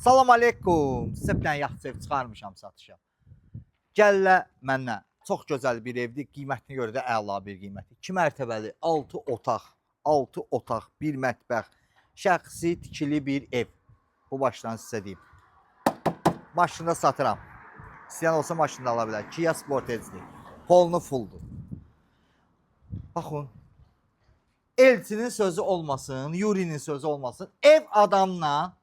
Salam aleykum. Sizə bir dənə yaxşı ev çıxarmışam satışa. Gəllə mənə. Çox gözəl bir evdir. Qiymətini görə də əla bir qiymətdir. 2 mərtəbəli, 6 otaq, 6 otaq, 1 mətbəx, şəxsi tikili bir ev. Bu başdan sizə deyim. Maşını satıram. İstəyən olsa maşını da ala bilər. Kia Sportage'dir. Polnu fulldur. Baxın. Elçinin sözü olmasın, Yurinin sözü olmasın. Ev adamla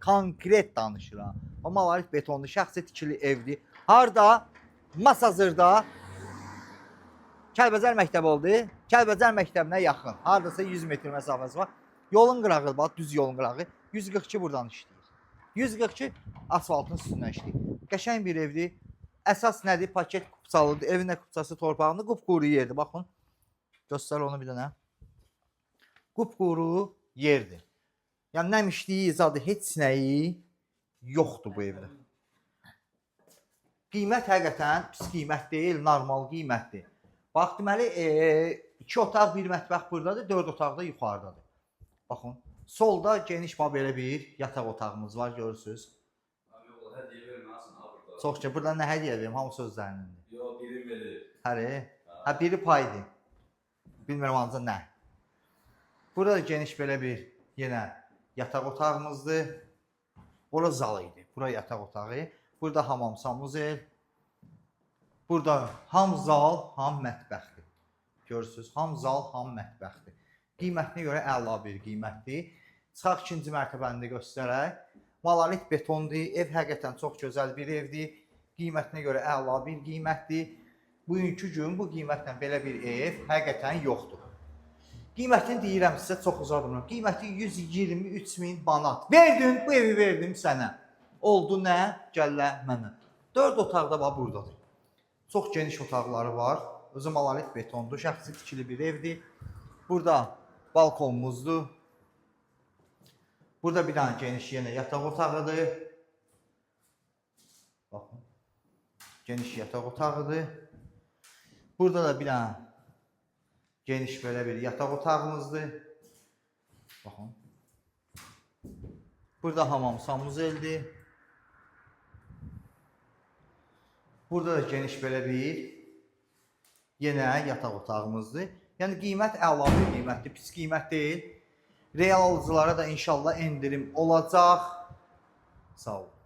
konkret danışıram. Amma Malarif betonlu şəxsi tikili evdir. Harda? Masazırda Kəlbəcər məktəbi oldu. Kəlbəcər məktəbinə yaxın. Hardasa 100 metr məsafəsi var. Yolun qırağı, bax düz yolun qırağı. 142 buradan işləyir. 142 asfaltın üstündən işləyir. Qəşəng bir evdir. Əsas nədir? Paket kupsalıdır. Evin də kupsası torpağında qupquru yerdir. Baxın. Göstər onu bir dənə. Qupquru yerdir. Yəni nəmişliyi, zadı heç nəyi yoxdur bu evdə. Qiymət həqiqətən pis qiymət deyil, normal qiymətdir. Bax, deməli, 2 otaq, 1 mətbəx buradadır, 4 otaq da yuxarıdadır. Baxın, solda geniş belə bir yataq otağımız var, görürsünüz. Çox ki, burada nə hədiyyə verim, hamı sözlərindir. Yox, biri verir. Həri? Hə, biri paydır. Bilmirəm ancaq nə. Burada geniş belə bir yenə yataq otağımızdır. Bura zal idi. Bura yataq otağı. Burada hamam samuzel. Burada ham zal, ham mətbəxdir. Görürsünüz, ham zal, ham mətbəxdir. Qiymətinə görə əla bir qiymətdir. Çıxaq ikinci mərtəbəni də göstərək. Malalit betondur. Ev həqiqətən çox gözəl bir evdir. Qiymətinə görə əla bir qiymətdir. Bugünkü gün bu qiymətlə belə bir ev həqiqətən yoxdur. Qiymətini deyirəm sizə, çox uzadmıram. Qiyməti 123.000 manat. Verdim, bu evi verdim sənə. Oldu nə? Gəllə mənə. 4 otaqda bax buradadır. Çox geniş otaqları var. Özü malalit betondur, şəxsi tikili bir evdir. Burada balkonumuzdur. Burada bir dənə geniş yenə yataq otağıdır. Baxın. Geniş yataq otağıdır. Burada da bir dənə geniş belə bir yataq otağımızdır. Baxın. Burada hamam samuzeldir. Burada da geniş belə bir yenə yataq otağımızdır. Yəni qiymət əla bir qiymətdir, pis qiymət deyil. Real alıcılara da inşallah endirim olacaq. Sağ olun.